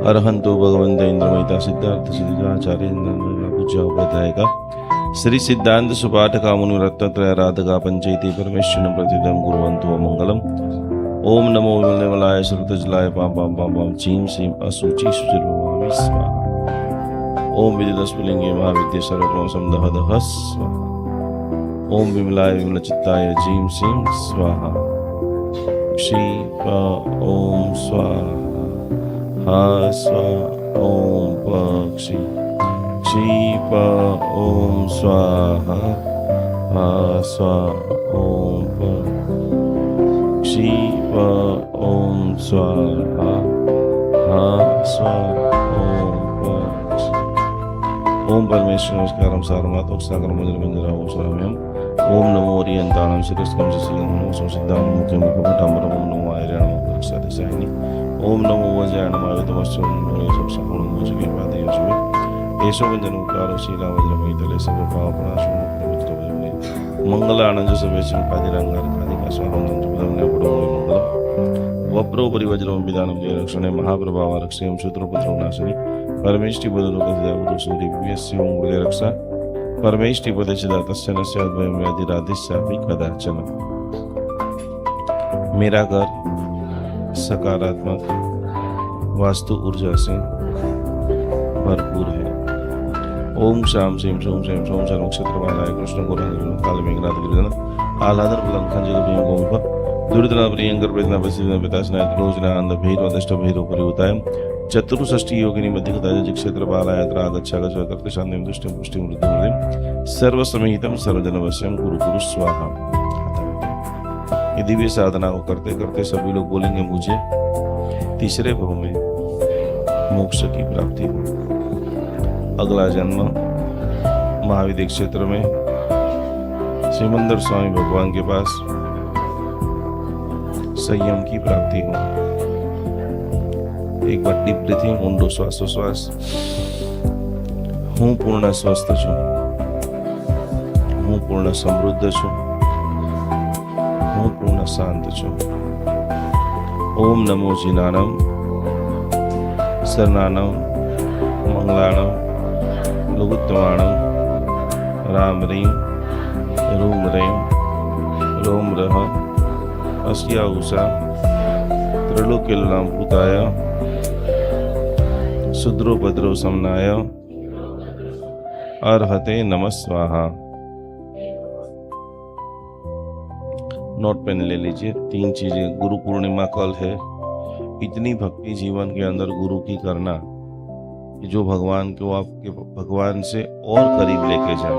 अरहंतो भगवंत इंद्रमहिता सिद्धार्थ सिद्धाचार्य पूज्य उपाध्याय का श्री सिद्धांत सुपाठ का मुनि रत्नत्रय राधका पंचैती परमेश्वर प्रतिदम गुरुवंतो मंगलम। ओम नमो विमलाय श्रुतजलाय पाम पाम पाम पाम चीम सीम असुचि सुचिर्भवामि स्वाहा। ओम विदितस्फुलिंगे महाविद्ये सर्वप्रथम समदह दह स्वाहा। ओम विमलाय विमलचित्ताय जीम सीम स्वाहा। क्षीप ओम स्वाहा। हा स्वा ओम पक्षी क्षीप ओम स्वाहा। हा स्वा ओम क्षीप ओम स्वाहा। हा स्वा ओम पक्षी। ओम परमेश्वर नमस्कारम सारनाथ सागर मंजर मंजर ओम स्वरम्यम। ओम नमो ओरियंताणम शिरस्कम शिशिलिंगम संसिद्धाम मुखे मुखपटाम्बरम। ओम नमो आयर्याण मोक्षादिशायिनी। ओम नमो वज्रायणम आयुधमस्त्र नमो सबसंपूर्ण मोचके पादयोजुवे येषो वंजनोकारो शीला वज्रमयितले सर्वपावपनाशो मुक्तवज्रमणे मंगलानंद सवेशं कादिरंगार कादिका स्वाहं नंदुपदमने पडो मंगलम। वप्रोपरि वज्रम विधानम जय रक्षणे महाप्रभाव रक्षेम शूद्रपुत्रो नाशनी परमेष्टि पदलोकस्य सूर्य विश्वं गुरुदे रक्षा परमेष्टि पदचिदा तस्य नस्य अद्वयं व्याधिराधिस्यापि कदाचन। मेरा घर सकारात्मक वास्तु ऊर्जा से भरपूर है। ओम शाम सीम सोम सेम सोम सर्व नक्षत्रवालाय कृष्ण गोरंग काल मेघनाथ गिरिजन आह्लादर पलंखन जग भीम गोमुख दुर्दना प्रियंकर प्रेतना प्रसिद्ध पितासनाय त्रोजना अंध भैरव अदष्ट भैरव परिवताय चतुर्षष्टि योगिनी मध्यगताय जिक्षेत्र बालाय त्रागच्छा गच्छा शांतिम दुष्टिम पुष्टिम वृद्धिम सर्व समेहितम सर्वजनवश्यम गुरु गुरु स्वाहा। ये दिव्य साधना को करते करते सभी लोग बोलेंगे मुझे तीसरे भाव में मोक्ष की प्राप्ति हो। अगला जन्म महाविद्य क्षेत्र में सिमंदर स्वामी भगवान के पास संयम की प्राप्ति हो। एक बार डीप ब्रीथिंग ऊंडो श्वासोश्वास। हूँ पूर्ण स्वस्थ छू, हूँ पूर्ण समृद्ध छू, हूँ पूर्ण शांत छू। ओम नमो जिनानम शरणानम मंगलानम लघुत्तमाणम राम रीम रूम रेम रोम रह अस्या उषा त्रिलोक्यल्लाम भूताय सुद्रो भद्रो समनाय अर्हते नमः स्वाहा। नोट पेन ले लीजिए। 3 चीजें। गुरु पूर्णिमा कल है। इतनी भक्ति जीवन के अंदर गुरु की करना कि जो भगवान को आपके भगवान से और करीब लेके जाए।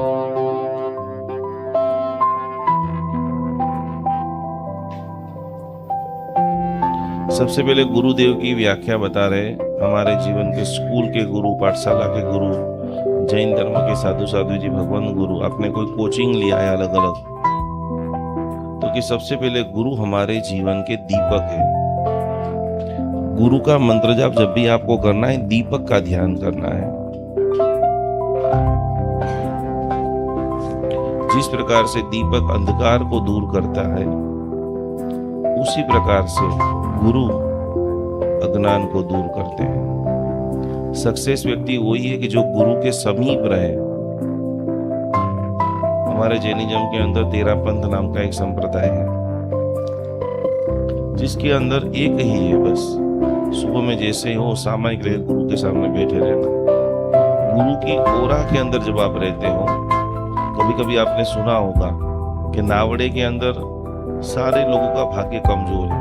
सबसे पहले गुरुदेव की व्याख्या बता रहे। हमारे जीवन के स्कूल के गुरु, पाठशाला के गुरु, जैन धर्म के साधु साधु जी, भगवान गुरु। आपने कोई कोचिंग लिया है अलग अलग, तो कि सबसे पहले गुरु हमारे जीवन के दीपक है। गुरु का मंत्र जाप जब भी आपको करना है, दीपक का ध्यान करना है। जिस प्रकार से दीपक अंधकार को दूर करता है, उसी प्रकार से गुरु अज्ञान को दूर करते हैं। सक्सेस व्यक्ति वही है कि जो गुरु के समीप रहे। हमारे जैनिज्म के अंदर 13 पंथ नाम का एक संप्रदाय है, जिसके अंदर एक ही है बस। सुबह में जैसे ही हो सामायिक रहे, गुरु के सामने बैठे रहना। गुरु की ओरा के अंदर जब आप रहते हो, कभी कभी आपने सुना होगा कि नावड़े के अंदर सारे लोगों का भाग्य कमजोर है,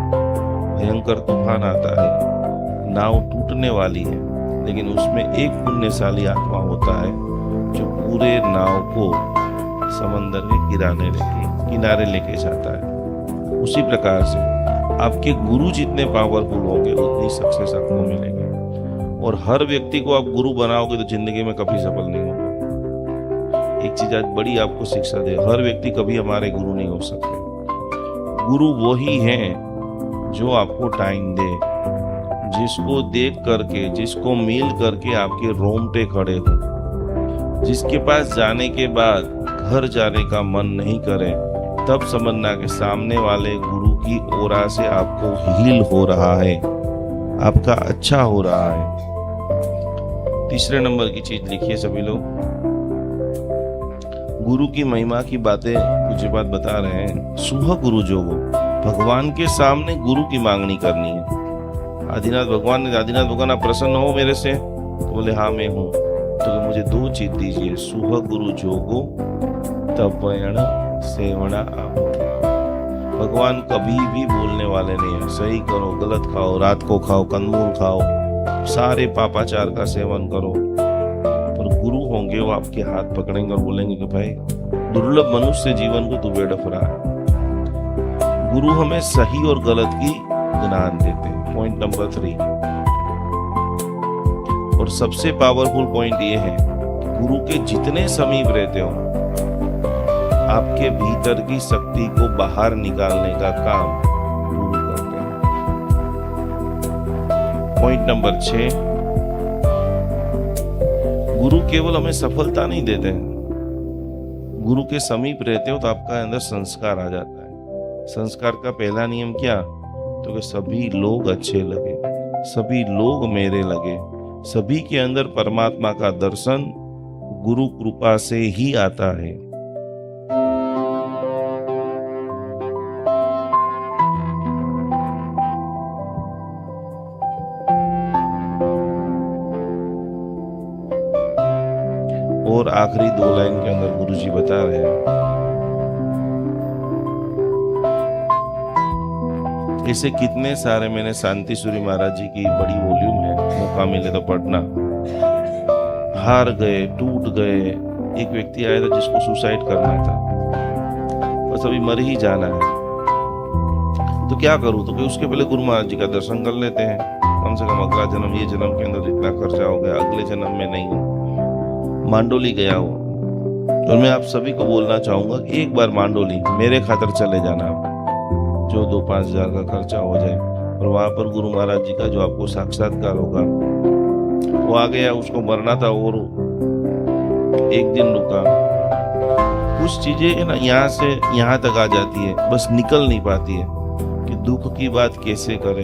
भयंकर तूफान आता है, नाव टूटने वाली है, लेकिन उसमें एक पुण्यशाली आत्मा होता है जो पूरे नाव को समंदर के किनारे लेके जाता है। उसी प्रकार से आपके गुरु जितने पावरफुल होंगे, उतनी सक्सेस आपको मिलेगी। और हर व्यक्ति को आप गुरु बनाओगे तो जिंदगी में कभी सफल नहीं होगा। एक चीज आज बड़ी आपको शिक्षा दे, हर व्यक्ति कभी हमारे गुरु नहीं हो सकते। गुरु वही हैं जो आपको टाइम दे, जिसको देख करके, जिसको मिल करके आपके रोंगटे खड़े हो, जिसके पास जाने के बाद घर जाने का मन नहीं करे, तब समझना कि सामने वाले गुरु की ओरा से आपको हील हो रहा है, आपका अच्छा हो रहा है। तीसरे नंबर की चीज लिखिए सभी लोग, गुरु की महिमा की बातें कुछ बात बता रहे हैं। सुह गुरु जो हो, भगवान के सामने गुरु की मांगनी करनी है। आदिनाथ भगवान आप प्रसन्न हो मेरे से? तो बोले हाँ मैं हूँ। तो मुझे 2 चीज दीजिए, सुह गुरु जोगो तपयण सेवना आपो। भगवान कभी भी बोलने वाले नहीं है, सही करो गलत खाओ, रात को खाओ कंदमूल खाओ, सारे पापाचार का सेवन करो, पर गुरु होंगे वो आपके हाथ पकड़ेंगे और बोलेंगे कि भाई दुर्लभ मनुष्य जीवन को तू बेड़फ रहा है। गुरु हमें सही और गलत की ज्ञान देते हैं। पॉइंट नंबर 3 और सबसे पावरफुल पॉइंट ये है, गुरु के जितने समीप रहते हो आपके भीतर की शक्ति को बाहर निकालने का काम गुरु करते हैं। पॉइंट नंबर 6, गुरु केवल हमें सफलता नहीं देते हैं, गुरु के समीप रहते हो तो आपका अंदर संस्कार आ जाता है। संस्कार का पहला नियम क्या? तो कि सभी लोग अच्छे लगे, सभी लोग मेरे लगे, सभी के अंदर परमात्मा का दर्शन गुरु कृपा से ही आता है। और आखिरी 2 लाइन के अंदर गुरुजी बता रहे हैं, ऐसे कितने सारे मैंने शांति सूरी महाराज जी की बड़ी वॉल्यूम है, मौका मिले तो पढ़ना। हार गए, टूट गए। एक व्यक्ति आया था जिसको सुसाइड करना था, बस अभी मर ही जाना है, तो क्या करूं? तो उसके पहले गुरु महाराज जी का दर्शन कर लेते हैं, कम से कम अगला जन्म, ये जन्म के अंदर जितना खर्चा हो गया अगले जन्म में नहीं हो। मांडोली गया हो, और मैं आप सभी को बोलना चाहूंगा कि एक बार मांडोली मेरे खातर चले जाना, जो 2-5 हजार का खर्चा हो जाए, और वहां पर गुरु महाराज जी का जो आपको साक्षात्कार होगा। वो आ गया, उसको मरना था और 1 दिन रुका। कुछ चीजें ना यहाँ से यहाँ तक आ जाती है, बस निकल नहीं पाती है कि दुख की बात कैसे करें।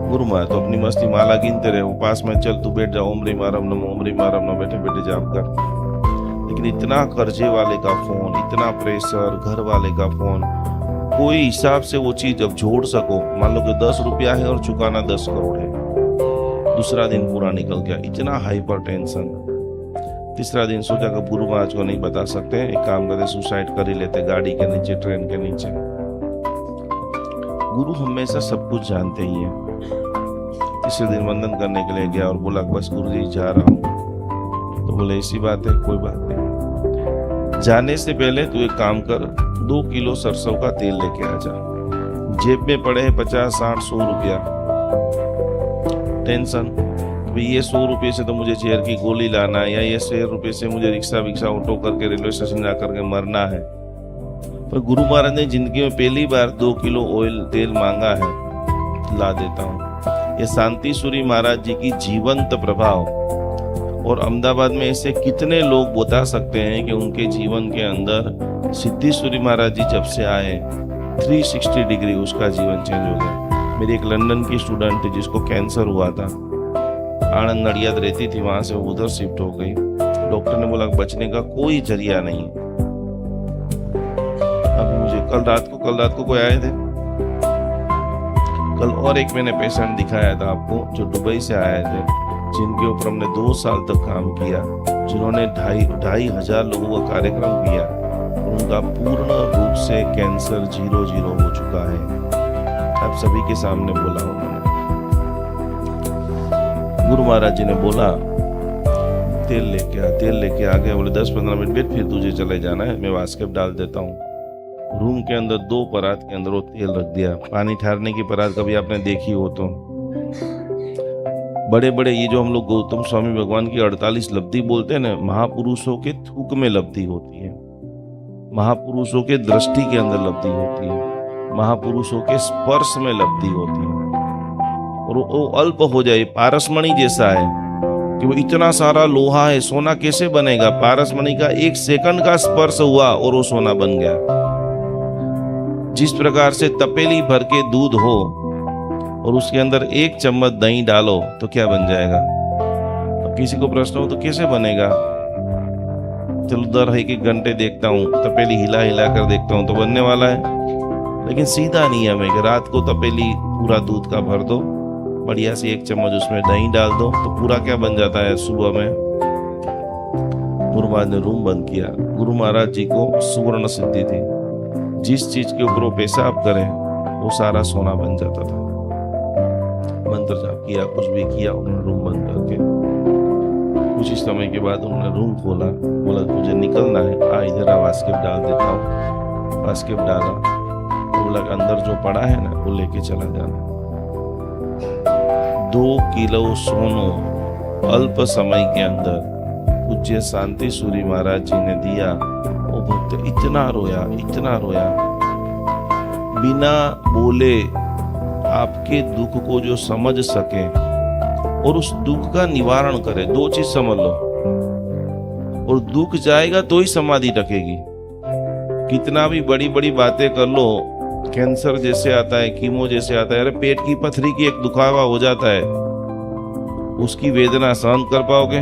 गुरु महाराज तो अपनी मस्ती माला गिनते रहे, वो पास में चल तू बैठ जा, ओम ह्रीम आरम नमो, ओम ह्रीम आरम नमो, बैठे बैठे जाप कर। लेकिन इतना कर्जे वाले का फोन, इतना प्रेशर, घर वाले का फोन, कोई हिसाब से वो चीज अब जोड़ सको, मान लो कि 10 रुपया है और चुकाना 10 करोड़ है, दूसरा दिन पूरा निकल गया, इतना हाइपर टेंशन। तीसरा दिन सोचा कि गुरु महाराज को नहीं बता सकते, एक काम करते सुसाइड कर ही लेते, गाड़ी के नीचे, ट्रेन के नीचे। गुरु हमेशा सब कुछ जानते ही है। तीसरे दिन वंदन करने के लिए गया और बोला बस गुरु जी जा रहा हूँ। तो बोले ऐसी बात है, कोई बात नहीं, जाने से पहले तू एक काम कर, 2 किलो सरसों का तेल लेके आ जा। जेब में पड़े हैं 50, 60, 100 रुपया। टेंशन, ये 100 रुपये से तो मुझे जहर की गोली लाना है, या ये 100 रुपये से मुझे रिक्शा ऑटो करके रेलवे स्टेशन जा करके मरना है। पर गुरु महाराज ने जिंदगी में पहली बार 2 किलो ऑयल तेल मांगा है, ला देता हूँ। ये शांति सूरी महाराज जी की जीवंत प्रभाव। और अहमदाबाद में ऐसे कितने लोग बता सकते हैं कि उनके जीवन के अंदर सिद्धेश्वरी महाराज जी जब से आए 360 डिग्री उसका जीवन चेंज हो गया। मेरी एक लंदन की स्टूडेंट थी जिसको कैंसर हुआ था, आनंद नडियाद रहती थी, वहां से उधर शिफ्ट हो गई। डॉक्टर ने बोला बचने का कोई जरिया नहीं। अब मुझे कल रात को कोई आए थे, कल और एक मैंने पेशेंट दिखाया था आपको जो दुबई से आए थे, जिनके ऊपर हमने 2 साल तक काम किया, जिन्होंने 2,500 लोगों का कार्यक्रम किया, उनका पूर्ण रूप से कैंसर 0 हो चुका है। आप सभी के सामने बोला उन्होंने। गुरु महाराज जी ने बोला तेल लेके आ गए। बोले 10-15 मिनट वेट, फिर तुझे चले जाना है, मैं वास्केप डाल देता हूँ। रूम के अंदर 2 परात के अंदर वो तेल रख दिया। पानी ठहरने की परात कभी आपने देखी हो तो, बड़े बड़े ये जो हम लोग गौतम स्वामी भगवान की 48 लब्धि बोलते हैं ना, महापुरुषों के थूक में लब्धि होती है, महापुरुषों के दृष्टि के अंदर लब्धि होती है, महापुरुषों के स्पर्श में लब्धि होती है। और वो अल्प हो जाए, पारसमणि जैसा है कि वो इतना सारा लोहा है, सोना कैसे बनेगा? पारसमणि का 1 सेकंड का स्पर्श हुआ और वो सोना बन गया। जिस प्रकार से तपेली भर के दूध हो और उसके अंदर 1 चम्मच दही डालो तो क्या बन जाएगा? अब किसी को प्रश्न हो तो कैसे बनेगा? चलो दर 1-1 घंटे देखता हूँ, तपेली हिला हिला कर देखता हूँ तो बनने वाला है। लेकिन सीधा नियम है कि रात को तपेली पूरा दूध का भर दो, बढ़िया से 1 चम्मच उसमें दही डाल दो तो पूरा क्या बन जाता है सुबह में। गुरु महाराज ने रूम बंद किया। गुरु महाराज जी को सुवर्ण सिद्धि थी, जिस चीज के ऊपर वो पेशाब करें वो सारा सोना बन जाता था। मंत्र जाप किया, कुछ भी किया, उन्होंने रूम बंद करके कुछ ही समय के बाद उन्होंने रूम खोला। बोला मुझे निकलना है, आ इधर आ, वास्केप डाल देता हूँ। वास्केप डाला, बोला अंदर जो पड़ा है ना वो लेके चला जाना। 2 किलो सोनो अल्प समय के अंदर पूज्य शांति सूरी महाराज जी ने दिया। वो भक्त इतना रोया, इतना रोया, बिना बोले आपके दुख को जो समझ सके और उस दुख का निवारण करे। 2 चीज समझ लो, और दुख जाएगा तो ही समाधि टकेगी। कितना भी बड़ी बड़ी बातें कर लो, कैंसर जैसे आता है, कीमो जैसे आता है, अरे पेट की पथरी की एक दुखावा हो जाता है, उसकी वेदना सहन कर पाओगे?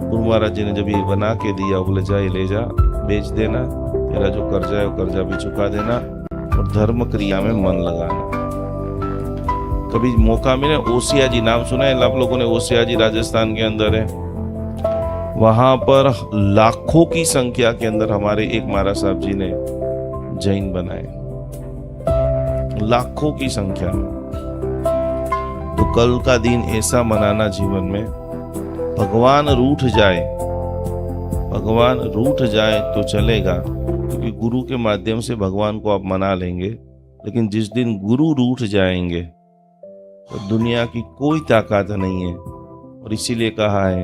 गुरु महाराज जी ने जब ये बना के दिया, बोले जा ये ले जा, बेच देना, तेरा जो कर्जा है वो कर्जा भी चुका देना और धर्म क्रिया में मन लगाना। कभी मौका मिले, ओसिया जी नाम सुना है आप लोगों ने? ओसिया जी राजस्थान के अंदर है। वहां पर लाखों की संख्या के अंदर हमारे एक महाराज साहब जी ने जैन बनाए, लाखों की संख्या में। तो कल का दिन ऐसा मनाना जीवन में, भगवान रूठ जाए, भगवान रूठ जाए तो चलेगा, क्योंकि गुरु के माध्यम से भगवान को आप मना लेंगे। लेकिन जिस दिन गुरु रूठ जाएंगे तो दुनिया की कोई ताकत नहीं है। और इसीलिए कहा है,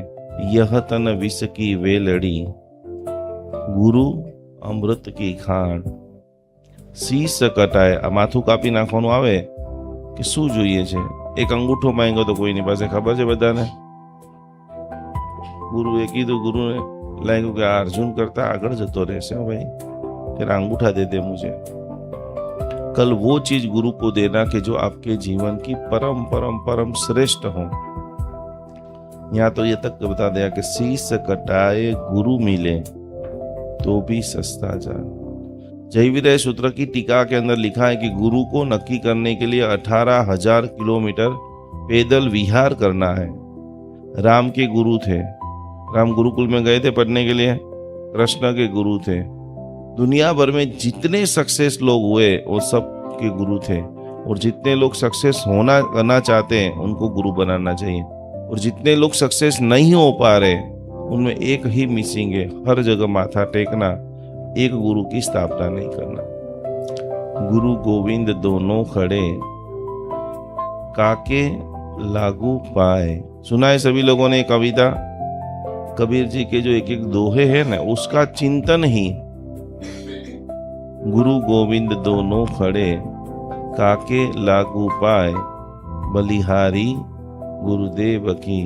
यह तन विष की वेलड़ी, गुरु अमृत की खान। शीश कटाए, आ माथું કાપી નાખવાનું આવે કે શું જોઈએ છે? એક અંગૂઠો માંગ્યો તો કોઈની પાસે ખબર છે બધાને? ગુરુએ કીધું, ગુરુને લાગ્યું કે આ અર્જુન કરતા આગળ જતો રહેશે ભાઈ, तेरा अंगूठा दे दे मुझे। कल वो चीज गुरु को देना कि जो आपके जीवन की परम परम परम श्रेष्ठ हो। यहाँ तो ये तक बता दिया कि शीश कटाए गुरु मिले तो भी सस्ता जान। जय विरय सूत्र की टीका के अंदर लिखा है कि गुरु को नक्की करने के लिए 18,000 किलोमीटर पैदल विहार करना है। राम के गुरु थे, राम गुरुकुल में गए थे पढ़ने के लिए, कृष्ण के गुरु थे। दुनिया भर में जितने सक्सेस लोग हुए वो सब के गुरु थे, और जितने लोग सक्सेस करना चाहते हैं उनको गुरु बनाना चाहिए। और जितने लोग सक्सेस नहीं हो पा रहे उनमें एक ही मिसिंग है, हर जगह माथा टेकना, एक गुरु की स्थापना नहीं करना। गुरु गोविंद दोनों खड़े, काके लागू पाए। सुना है सभी लोगों ने कविता? कबीर जी के जो एक एक दोहे हैं ना, उसका चिंतन ही, गुरु गोविंद दोनों खड़े, काके लागू पाए, बलिहारी गुरुदेव की,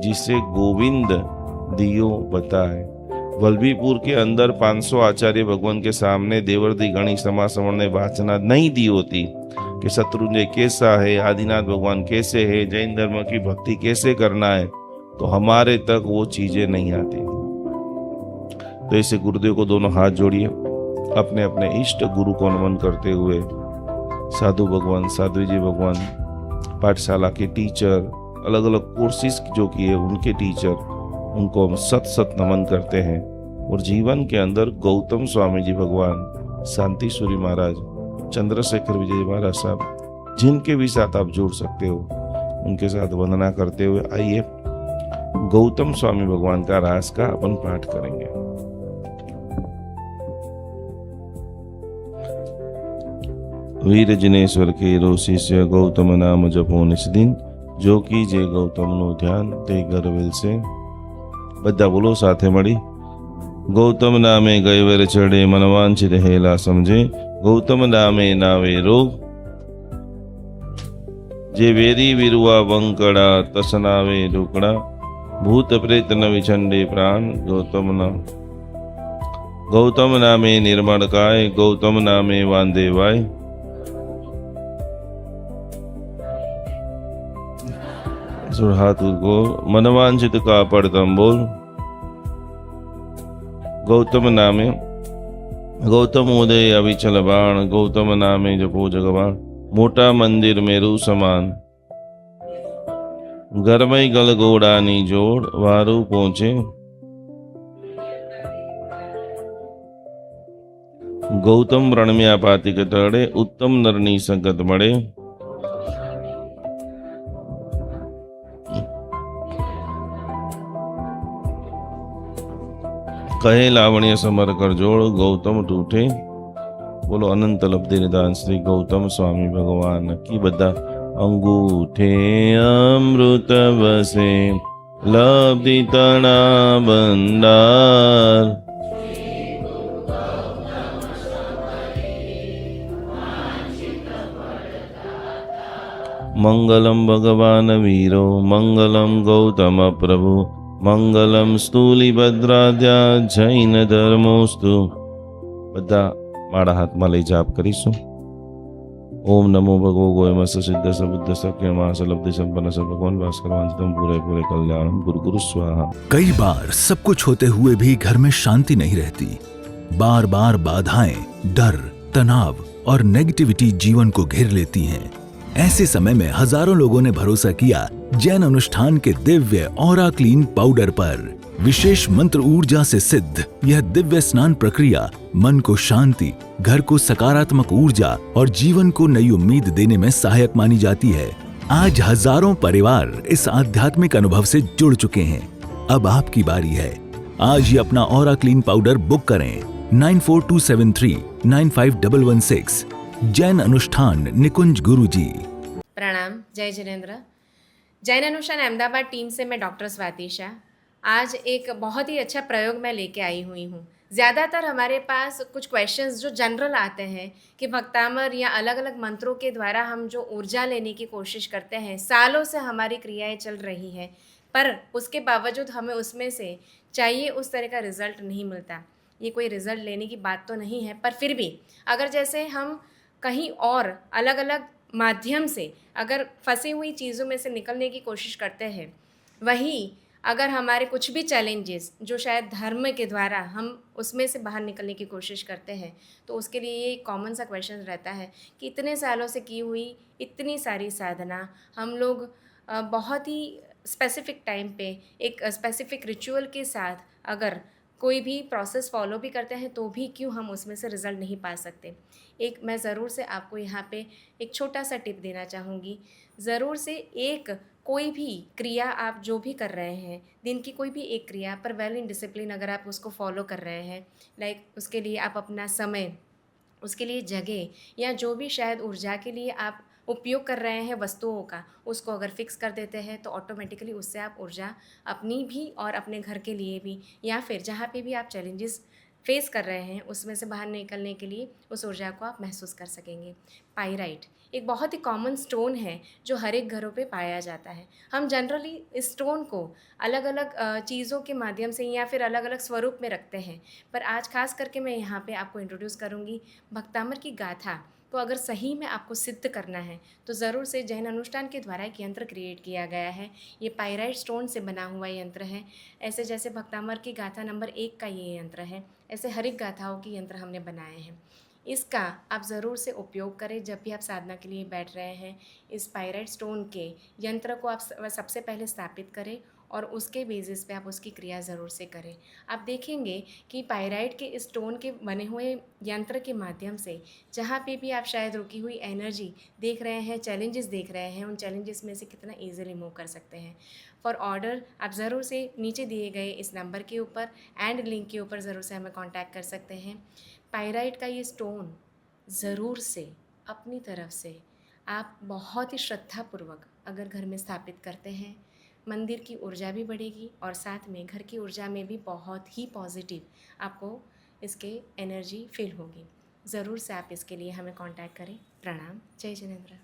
जिसे गोविंद दियो बताए। वल्लभीपुर के अंदर 500 आचार्य भगवान के सामने देवर्षि गणेश समासमण ने वाचना नहीं दी होती कि शत्रुंजय कैसा है, आदिनाथ भगवान कैसे है, जैन धर्म की भक्ति कैसे करना है, तो हमारे तक वो चीजें नहीं आती। तो ऐसे गुरुदेव को दोनों हाथ जोड़िए, अपने अपने इष्ट गुरु को नमन करते हुए साधु भगवान, साध्वी जी भगवान, पाठशाला के टीचर, अलग अलग कोर्सेज जो किए उनके टीचर, उनको हम सत सत नमन करते हैं। और जीवन के अंदर गौतम स्वामी जी भगवान, शांति सूरी महाराज, चंद्रशेखर विजय महाराज साहब, जिनके भी साथ आप जुड़ सकते हो, उनके साथ वंदना करते हुए आइए गौतम स्वामी भगवान का रास का अपन पाठ करेंगे। वीर जिनेश्वर के रो शिष्य गौतम नाम जपो निस दिन, जो की जे गौतम नो ध्यान ते गरवेल से। બધા બોલો સાથે મળી। ગૌતમ નામે ગયવેર ચડે, મનવાંછિત હેલા સમજે, ગૌતમ નામે નાવે રોગ, જે વેરી વિરુવા વંકડા, તસનાવે ઢોકડા, ભૂત પ્રેત ન વિછંડે પ્રાણ, ગૌતમ નામે નિર્મળ કાય, ગૌતમ નામે વાંદે વાય। सुरहातुर को मनवांचित कापड़तम बोल। गौतम नामे गौतम उदय अविचल बाण, गौतम नामे जपो जगवाण। मोटा मंदिर मेरु समान, गरमई गल गोड़ानी जोड़, वारू पहुंचे। गौतम रणम्या पातिक तड़े, उत्तम नरनी संगत मड़े। कहे लावण्य समर कर जोड़, गौतम टूटे। बोलो अनंत लब्धि निदान श्री गौतम स्वामी भगवान की। बदा अंगूठे अमृत बसे, लब्धि तना भंडार। मंगलम भगवान वीरो, मंगलम गौतम प्रभु, मंगलम स्थूलिभद्राद्या जैन धर्मोस्तु। बधा माड़ा हाथ में लई जाप करीशुं। ओम नमो भगवो गोयमस सिद्ध सबुद्ध सक्यमा सलब्धि संपन्न सब भगवान भास्कर वांछितम पूरे पूरे कल्याणम गुरु गुरु स्वाहा। कई बार सब कुछ होते हुए भी घर में शांति नहीं रहती। बार बार बाधाएं, डर, तनाव और नेगेटिविटी जीवन को घेर लेती हैं। ऐसे समय में हजारों लोगों ने भरोसा किया जैन अनुष्ठान के दिव्य ऑरा क्लीन पाउडर पर। विशेष मंत्र ऊर्जा से सिद्ध यह दिव्य स्नान प्रक्रिया मन को शांति, घर को सकारात्मक ऊर्जा और जीवन को नई उम्मीद देने में सहायक मानी जाती है। आज हजारों परिवार इस आध्यात्मिक अनुभव से जुड़ चुके हैं। अब आपकी बारी है। आज ही अपना ऑरा क्लीन पाउडर बुक करें 9427395116। जैन अनुष्ठान निकुंज गुरुजी। प्रणाम, जय जिनेन्द्र। जैन अनुष्ठान अहमदाबाद टीम से मैं डॉक्टर स्वाति शाह। आज एक बहुत ही अच्छा प्रयोग मैं लेके आई हुई हूँ। ज़्यादातर हमारे पास कुछ क्वेश्चंस जो जनरल आते हैं कि भक्तामर या अलग अलग मंत्रों के द्वारा हम जो ऊर्जा लेने की कोशिश करते हैं, सालों से हमारी क्रियाएं चल रही हैं, पर उसके बावजूद हमें उसमें से चाहिए उस तरह का रिज़ल्ट नहीं मिलता। ये कोई रिज़ल्ट लेने की बात तो नहीं है, पर फिर भी अगर जैसे हम कहीं और अलग अलग माध्यम से अगर फंसी हुई चीज़ों में से निकलने की कोशिश करते हैं, वही अगर हमारे कुछ भी चैलेंजेस जो शायद धर्म के द्वारा हम उसमें से बाहर निकलने की कोशिश करते हैं, तो उसके लिए ये कॉमन सा क्वेश्चन रहता है कि इतने सालों से की हुई इतनी सारी साधना हम लोग बहुत ही स्पेसिफिक टाइम पे एक स्पेसिफिक रिचुअल के साथ अगर कोई भी प्रोसेस फॉलो भी करते हैं तो भी क्यों हम उसमें से रिज़ल्ट नहीं पा सकते। एक मैं ज़रूर से आपको यहाँ पे एक छोटा सा टिप देना चाहूँगी। ज़रूर से एक कोई भी क्रिया आप जो भी कर रहे हैं, दिन की कोई भी एक क्रिया पर वेल इन डिसिप्लिन अगर आप उसको फॉलो कर रहे हैं, लाइक उसके लिए आप अपना समय, उसके लिए जगह या जो भी शायद ऊर्जा के लिए आप उपयोग कर रहे हैं वस्तुओं का, उसको अगर फिक्स कर देते हैं तो ऑटोमेटिकली उससे आप ऊर्जा अपनी भी और अपने घर के लिए भी या फिर जहाँ पे भी आप चैलेंजेस फेस कर रहे हैं उसमें से बाहर निकलने के लिए उस ऊर्जा को आप महसूस कर सकेंगे। पाइराइट एक बहुत ही कॉमन स्टोन है जो हर एक घरों पे पाया जाता है। हम जनरली इस स्टोन को अलग अलग चीज़ों के माध्यम से या फिर अलग अलग स्वरूप में रखते हैं, पर आज खास करके मैं यहाँ पे आपको इंट्रोड्यूस करूँगी भक्तामर की गाथा को। अगर सही में आपको सिद्ध करना है तो ज़रूर से जैन अनुष्ठान के द्वारा एक यंत्र क्रिएट किया गया है। ये पाइराइट स्टोन से बना हुआ यंत्र है। ऐसे जैसे भक्तामर की गाथा नंबर 1 का ये यंत्र है, ऐसे हर एक गाथाओं की यंत्र हमने बनाए हैं। इसका आप ज़रूर से उपयोग करें जब भी आप साधना के लिए बैठ रहे हैं। इस पाइराइट स्टोन के यंत्र को आप सबसे पहले स्थापित करें और उसके बेसिस पे आप उसकी क्रिया ज़रूर से करें। आप देखेंगे कि पाइराइट के इस स्टोन के बने हुए यंत्र के माध्यम से जहाँ पे भी आप शायद रुकी हुई एनर्जी देख रहे हैं, चैलेंजेस देख रहे हैं, उन चैलेंजेस में से कितना ईजिली मूव कर सकते हैं। फॉर ऑर्डर आप ज़रूर से नीचे दिए गए इस नंबर के ऊपर एंड लिंक के ऊपर ज़रूर से हमें कॉन्टैक्ट कर सकते हैं। पाइराइट का ये स्टोन ज़रूर से अपनी तरफ से आप बहुत ही श्रद्धापूर्वक अगर घर में स्थापित करते हैं, मंदिर की ऊर्जा भी बढ़ेगी और साथ में घर की ऊर्जा में भी बहुत ही पॉजिटिव आपको इसके एनर्जी फील होगी। ज़रूर से आप इसके लिए हमें कांटेक्ट करें। प्रणाम, जय जिनेन्द्र।